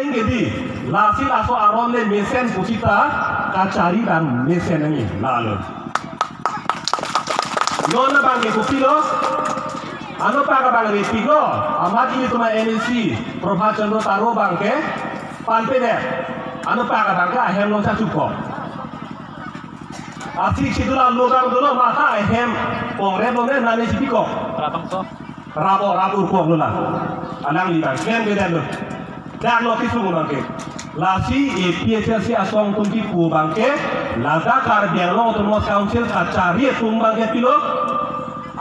Jadi, lasi laso aron le mesen pusita kacari dan mesen ini lalu. Nona bangke kupilo, ano pa ka bangke pigo, amat ini cuma NEC, Prof. Chandra Taro bangke, panpede, ano pa ka bangke ahem lo sa cukup. Asik situ lalu dulu mata ahem pongre nane si pigo. Rabo kok lo lah, alang liban, keren beda lo. Dan lo tisu bangke, lasi PHC asong tunti pu bangke, lada karbiang lo autonomous council kacari tung bangke pilo,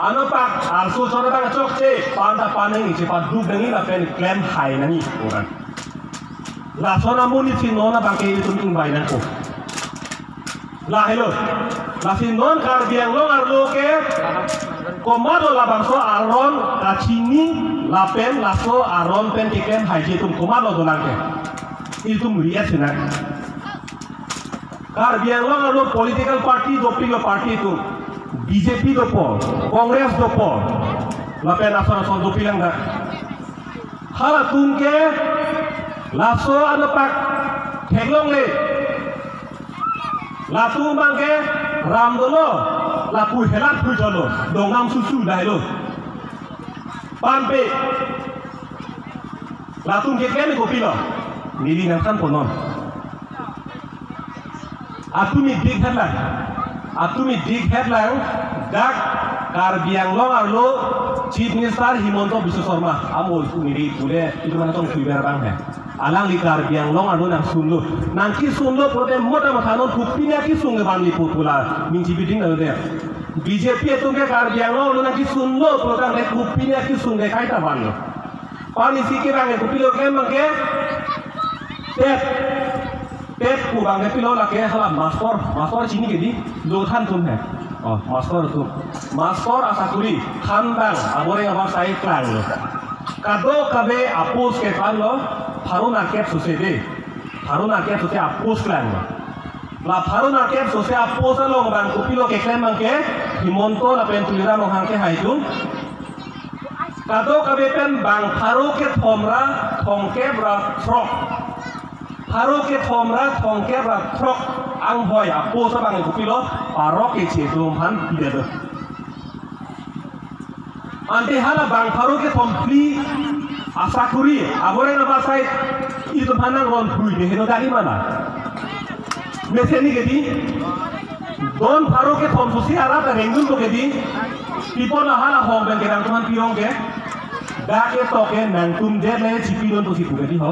ano pak alsu sore bangke cokce, panda paneng cepat duk dengi lapen klaim high nani orang. Lasona muni sinona bangke itu tung bayi nangko. Lah hello, lasi non karbiang lo arlo ke, komado labangso aron kacini lapen laso aron pen tikem haji tum komado dolangke. Itu melihat senang. Karbiang lo arlo political party dopingo party itu BJP dopo, Kongres dopo, lapen laso dopilang dah. Hala tungke laso ano pak heglong le. Latu bangke ram dolo, laku helat pun jolo, dongam susu dah lo. Panpe, latu kekene kopilo, mili nangkan ponon. Atumi big headline, dak karbiang long arlo, Chief Minister Himonto Biswa Sarma, amo itu mili boleh itu mana tong kuiber bangke. Alang di karbiang long anu nang sunlo, nanti sunlo prote moda makanon kupinya ki sunge bangli putula, minci biding anu deh. BJP itu ke karbiang long anu nanti sunlo prote nang kupinya ki sunge kaita banglo. Pani sikit bangke kupilo ke mangke, tep ku bangke pilo lake halam master sini kedi, lohan tuh he. Oh master asakuri, khandang, abore yang saya klan lo. Kado kabe apus ke klan lo. Harun akep susede, apus klan. La Harun akep susede apus lo bang kupilo ke klan bangke, Himonto la pentulira lo hangke haitung. Kado kabe pen bang haru ke thomra thongke bra trok. Haru ke thomra thongke bra trok ang hoy apus bang kupilo parok ke cetum han tidak. Ante hala bang haru ke thompli asakuri, abore na basai itu panang ron pui deh, itu dari mana? Meseni kedi, don paru ke thom susi arah terenggun tu kedi, people na hala hong ben kerang tuhan piong ke, dah ke toke nangtum je le cipi don tu si tu kedi ho,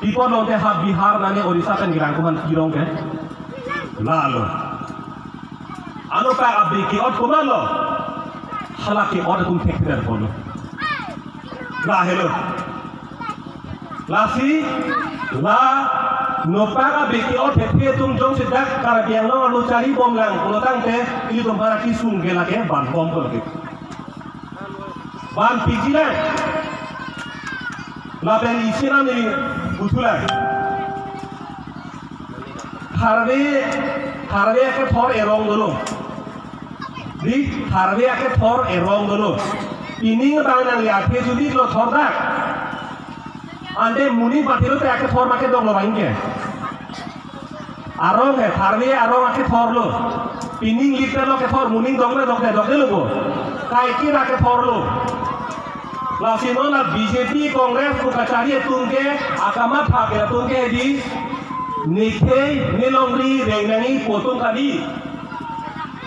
people don te hab Bihar nane Orissa kan kerang tuhan piong ke, lalu, anu pa abdi ki ot kumalo, hala ki ot kum tekrar kono. Lah hello. Lasi la nopara beki o tepe tum jong sedak karbiang lo lu cari bom lang kulo tangte itu para kisung gela ke ban bom ko ke. Ban pijilan. La ben isina ni butulan. Harve ke thor erong dulu. Di harve ke thor erong dulu. Ini ngetang lihat jadi lo thordak, ande muni patiro te ake thor make dong lo baingke, arong he harve arong ake thor lo, pining liter lo ke thor muning dong le lo go, kaiki ake thor lo, lasino na BJP Kongres ko kacari tungke akamat hake tungke di nikhe nilongri rengangi potong kadi.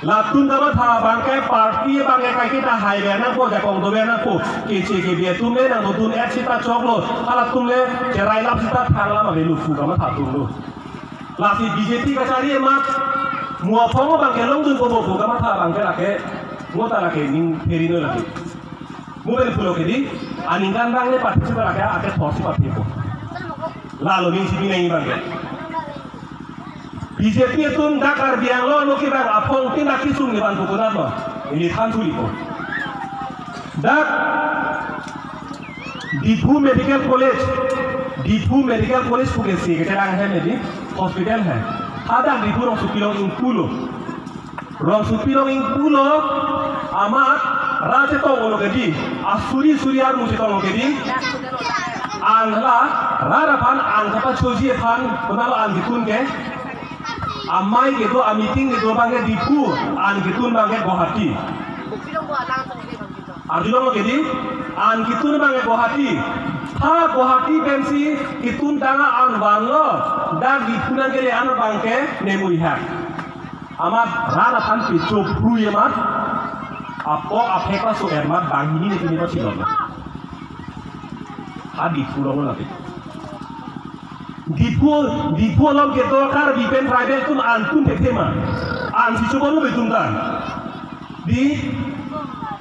Latun dapat ha bangkai parti bangkai kai kita hai bena ko jakong do bena ko kece ke bia tumle nang dotun et sita choklo ala tumle cerai lap sita thangla ma belu fu kama tha tumlo lasi BJP ka cari emat mua phong bangkai long dun ko bo kama tha bangkai lake ngota lake ning perino lake mu bel pulo ke di aningkan bangle parti ba lake ake thosi parti ko lalo ning sibi nei bangkai BJP itu dakar biang lo nuki bang apong tindak kisung di bantu kunat lo ini tantu liko dak Dipu Medical College kugesi keterang hai medi hospital hai ada Dipu rong supilong ing pulo amat raja tong ono gedi asuri suriar musi tong gedi angla rara pan angka pa choji pan kunalo angitun ke amai gitu a meeting gitu bange dipu angitun bange Guwahati arjulong lo kedi angitun bange Guwahati ha Guwahati bensi kitun tanga anwanlo dan dipunan ke an bangke nemui hak amat rara pan picho pruye mat apo apeka so ermat bangini ni tini pachilo Adi pulau lagi. Di pulau kita kar bipen tribal tun antun tema, ansi coba lu betul kan? Di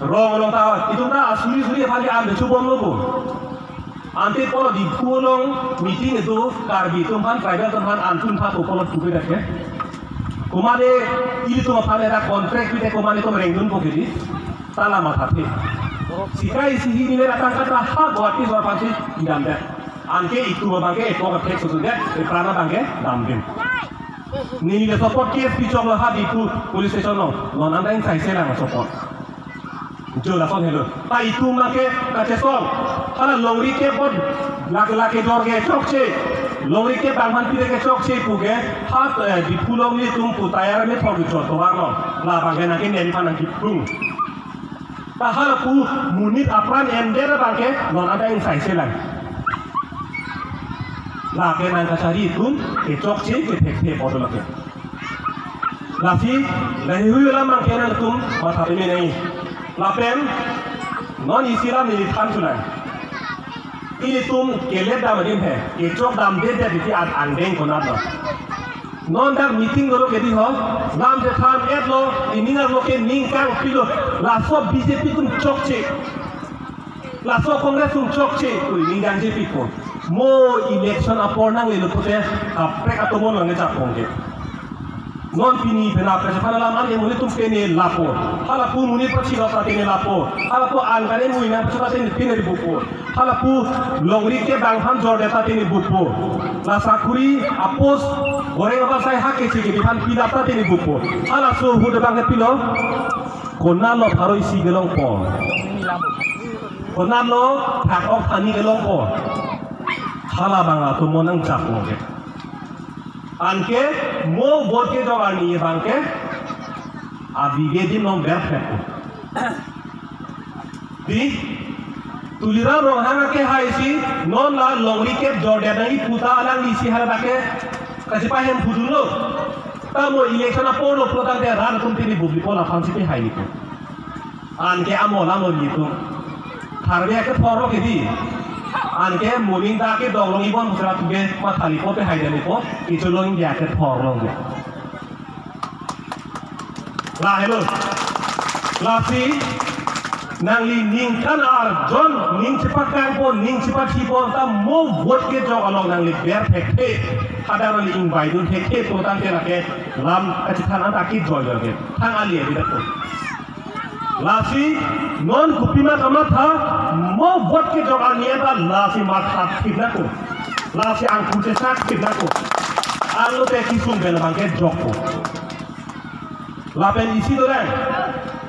rong tahu itu kan asuri hal yang coba lu bu. Ante kalau di pulau meeting itu kar bipen kan tribal tun kan antun satu pulau tujuh dah ke. Kumade ini tu apa ada kontrak kita kumade tu merenggun kok jadi salah matahati. Sikai sihi ni mereka kata hak Guwahati soal panci tidak ada. Angke itu bangke itu kerja sesudah kerana bangke damping. Ni le support kes picok lah hadi itu police station no. Non anda yang saya lah support. Jola son hello. Ta itu make kace sol. Hala longri ke bod laki dorge chokche. Longri ke bangman pire ke chokche puge hat di pulau ni tum putayar me thor bichot to barno. La bangke nakin ni panan kipung. Tahal ku munit apran ender bangke non ada yang saya selang. Laki nang kacari itu kecok sih ketek bodoh lagi. Lasi lahi hui lah bangke nang tum mata ini nih. Lapen non isilah milit hanculan. Ini tum kelet dam adim he. Kecok dam dede di tiad andeng konatlah. Non dak meeting dulu kedi ho, nam je tham lo, ini ngar lo ke ningkang pilo, laso BJP tum chokche, laso Kongres tum chokche, tu ningkang JP ko, mo election apor nang lelo pute, kapek atau mo nang ngecak kongke. Non pini bena presa pada laman yang muni tum pene lapo, halapu muni perci lo pene lapo, halapu angkane muni nang perci pene buku, halapu longri ke banghan jor data pene buku, lasakuri apos goreng apa saya hak kecil di depan pilar tadi ni buku. Alah suhu de bangke pilo, konalo harus isi gelong po. Konalo hak ok tani gelong po. Halah bangga tu monang capung ke. Anke mo bot ke jawan ni bangke, abige di nom berfek. Di tulira rohanga ke haisi non la longri ke jordan ni puta alang isi hal bake. Kasi pa hem budulo, tamo election apa lo protan dia ran kumpiri bubli pola fansi pe hai itu. Anke amola mo itu, harga ke poro ke di, anke muling tak ke dong long ibon musra tuge matali po pe hai dani po, itu long dia ke poro ke. Lah hello, lasi nangli ning kan arjon ning cepat kampo ning cepat sipon ta mo vote ke jog along nangli ber thekte ada roli ing baidun thekte protan te rake lam kachithan ataki joy ke thang ali edi dakko lasi non kupima kama tha mo vote ke jog ania ta lasi matha thidako lasi ang kunte sak thidako allo te kisum ben bangke jogko lapen isi dorang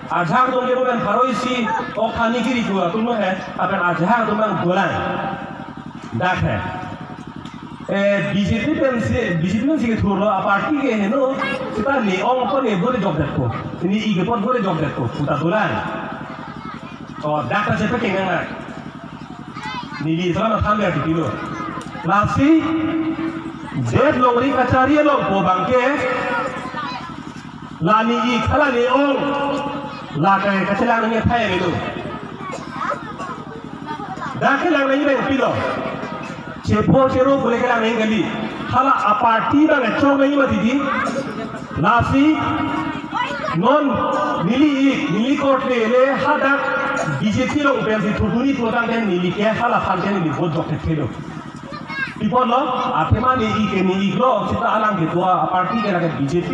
Azhar dong dia bukan haroisi, oh kani kiri gua, tu mah akan azhar tu mang golan, dah है, BJP kan sih thurlo, parti ke है no, kita ni orang pun ni boleh job dekko, ini ige pun boleh job dekko, putar golan, oh dah kan siapa kengangan, ni di selama sambil di kilo, nasi, dead longri kacari long po bangke, lani ik, kalau ni orang Lakai kecelang nanya thai itu, dah kelang nanya bang pilo, cepo cero boleh kelang nanya kali, hala aparti bang cong nanya mati di, nasi non nili kote le hadak BJP lo bensi tuduni tuan dan nili ke hala fanten ni bojok kecilo, people lo, apa nili lo kita alang gitu, aparti ke rakyat BJP.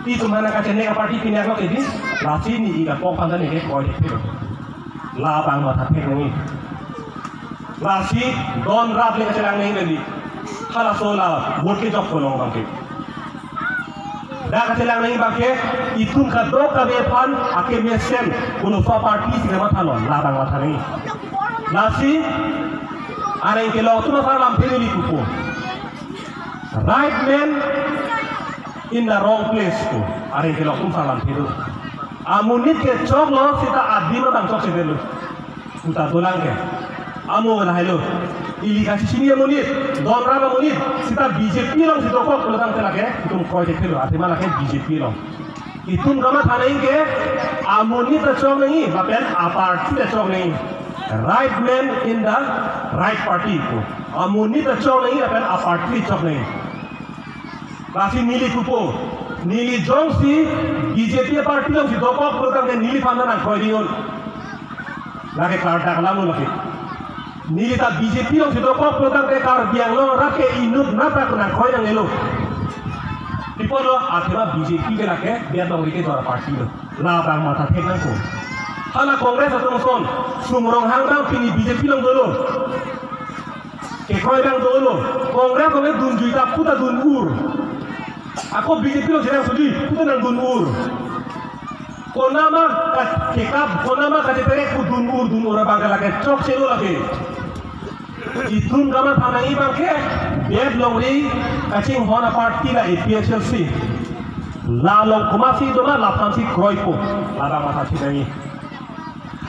Itu mana kacanya parti pindah lo ini, lasi ni ikan pok pandan ini kau itu, labang mata ini, lasi don rap le kacang ini lagi, kalau sola buat kita kolong bangke, dah kacang ini bangke, itu kadok kabepan, akhir mesen, kuno so parti sih mata lo, labang mata ini, lasi Ada yang kelok tu masa lam peduli kupo. Right man in the wrong place tu. Ada yang kelok tu masa lam peduli. Amunit ke cok lo sita adi lo tang cok sebelu. Uta tulang ke. Amu lah hello. Ili kasih sini amunit. Donra amunit. Sita BJP lo sita kok lo tang telak ke. Itu kau cek lo. Arti malah ke BJP lo. Itu nama thana ini ke. Amunit cok ni. Bapak aparti cok ni. Right man in the right party ko. Amunit cok ni. Bapak aparti cok ni. Kasih nili kupo. Nili jong si BJP party lo si dokok program ke nili pandan ang koi diyon. Lagi karda kalamu lagi. Nili ta BJP lo si dokok program ke kar biang lo rake inut napa kunang koi nang elo. Tipo lo akhirnya BJP ke lagi biar dong rike juara party lo. Labang mata tek nang ko. Hala kongres atau muson sumrong hangrang pini BJP lo dulu. Ke koi bang dulu. Kongres dun juita puta dun ur. Aku BJP lo sedang sudi, itu nang dunur. Konama kekab, konama kacetere ku dunur bangga lagi, cok selo lagi. Itun kama tanai bangke, bed longri kacing hona party la APSLC. Lalong kumasi dona lapamsi kroipo, lada masa sidai.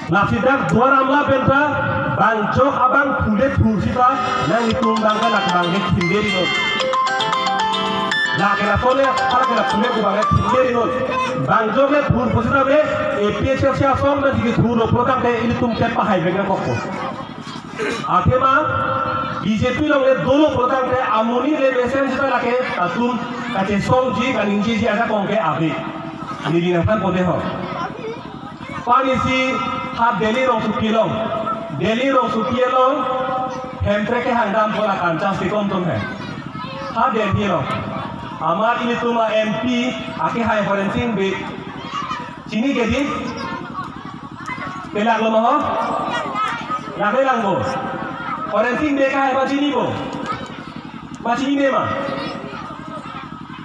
Lasidak dua ramla benta, bang jok abang kulit fusita, nang itun bangga lagi bangke sendiri lo. La que la zona para que la pune ko bangai thinderi non bangjo me phur posita me APSL se asom na digi thuro program te ini tum ke pahai begna kokko athema BJP long le dolo program te amuni le message ta lake atum kate song ji kaninji ji ada kongke abe ini dina kan pode ho pani si ha Delhi rong supielong hemtre ke hangdam bola kancha sikom tum hai ha Delhi rong Amar ini tu mah MP, akhir hai forensik be, sini jadi, pelak lo mah, lagi langgo, forensik be kah hai macam ni bo, macam ni mah,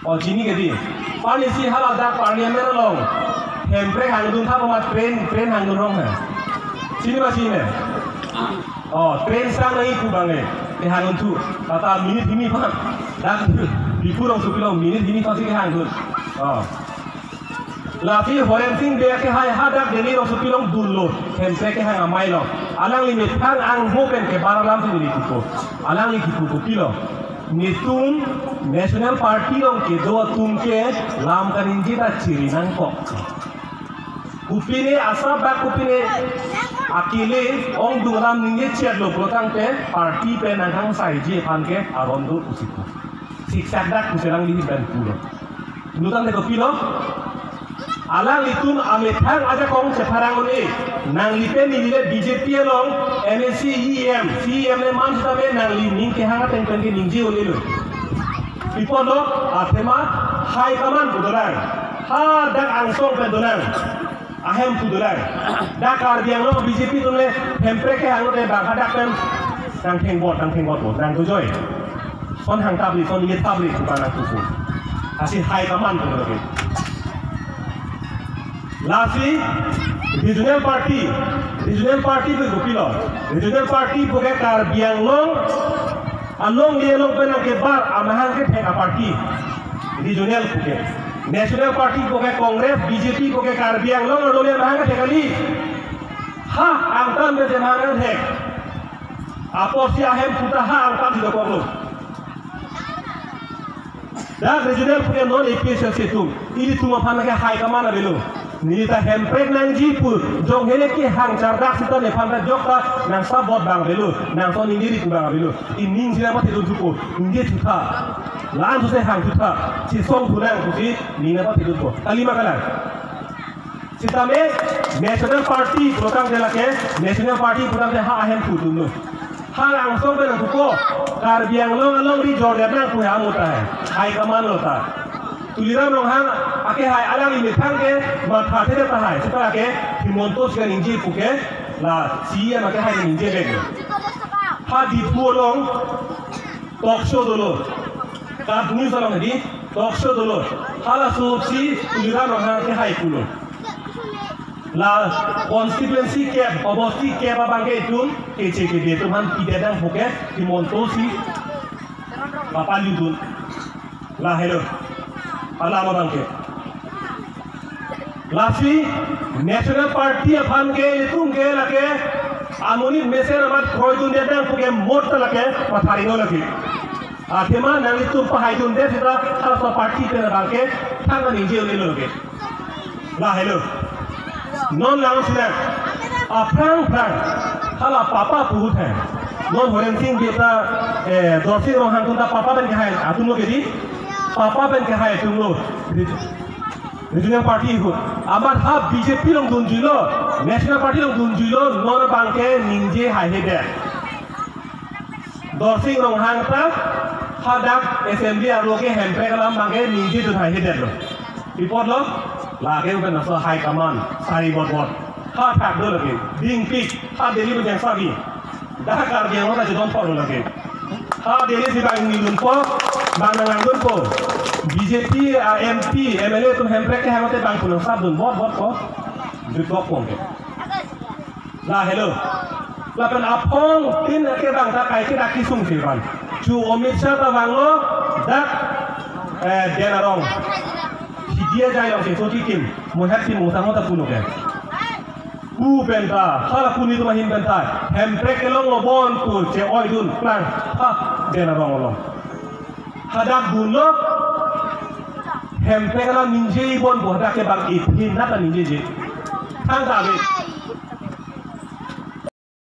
oh sini jadi, pani si hal ada parlimen long, hempre hangdun thap amat train hangdun rong hai, sini macam ni, oh train sang lagi tu bangai, hangdun tu, kata minit ini pun, dah Bipurong supilong minit ini pasti ke hanggut. Lafi forensik dia ke hai hadak Delhi rong supilong dulu. Hempe ke hang amai lo. Alang limit hang ang hopen ke baralam tu ni kuko. Alang li kuko pilo. Nitum National Party rong ke dua tum ke lam kaninji ta ciri nang kok. Kupine asap bak kupine akile ong dungram ninge ciat lo protang ke party pe nang sai je pan ke arondu usiku. Siksak dak kuserang di ban pulo. Nutan de kopilo. Alang litun amethang aja kong separang ni. Nang lipe ni lile BJP long MSC CEM le man sitabe nang li ning ke hanga teng ke ningji oli lo. Pipodo athema hai kaman budolang. Ha dak angsong pe dolang. Ahem budolang. Dak arbiang lo BJP tu le hempre ke hanga te bangka dak pen nang tengbot nang tujoy. Son hang tabli, son lihat tabli bukan aku pun. Asih hai kaman tu lagi. Lasi regional party bergopilo. Regional party bukan karbiang long, along dia long penang kebar amahang ke theka party. Regional bukan. National party bukan Kongres, BJP bukan karbiang long, along dia amahang ke theka li. Ha, angkan dia amahang thek. Apa si ahem puta ha angkan tidak konglo. Dah regional punya non APSL situ, ini cuma panas ke high kemana dulu. Ini ta hempret nang jipur, jong hele ke hang cardak sita ne panas jokta nang sabot bang dulu, nang son indiri tu bang dulu. Ini sila mati tu juko, ini juta, lan tu se hang juta, si song tu nang tu si, ini mati tu juko. Kalima kalang. Sita me National Party protang jela ke, National Party protang jela ahem tu dulu. Hal langsung dengan buku karbiang long di Jordan nang kuya muta hai kaman lota tuliran long hang ake hai alang ini tangke mata tede tahai setelah ke himontos kan inji puke la siya make hai inji bego ha di long talk show dulu kat news long di talk show dulu hala suci tuliran long hang ke hai pulo la constituency cap obosti cap abangke itum KCKD tuman pidadang hoke di montosi bapak lidun la hello alama bangke lasi national party abangke itum ke lake amoni meser amat kroidun dadang hoke morta lake patharino lake Akhirnya nanti tu pahayun deh kita harus parti terbangke tangan injil ni loge. Lah hello. Non langsung dah. Aprang kalau papa puhut hai. Non horen sing kita dosi rohan tu papa ben kehai. Atun lo kedi. Papa ben kehai tu lo. Regional party ikut. Amat hab BJP long dunjulo. National party long dunjulo. Non bangke ninje hai deh. Dosi rohan tu hadak SMB aroge hempe kalam bangke ninje tu hai deh lo. Report lo. Lagi bukan nasi high command, sari bot, hard pack dulu lagi, ding pick, hard daily bukan sagi, dah kerja orang tu don't follow lagi, hard daily sih bang ni lupa, bang nangan lupa, BJP, MP, MLA tu hempre ke hemate bang pulang sab dun bot ko, judok pun ke, lah hello, lapan apong tin ke bang tak kai ke dak kisung sih bang, cu Amit Shah tu bang lo, dak denarong. Dia jaya orang sesuatu tim, muhat tim musang tak punuh kan? Benta, kalau pun itu mahin benta, hempre kelong lobon tu, cewoi dun, plan, dia nak orang. Hadak bulo, hempre kalau ninje ibon bohdak ke bang it, hinat ninje je, tang tak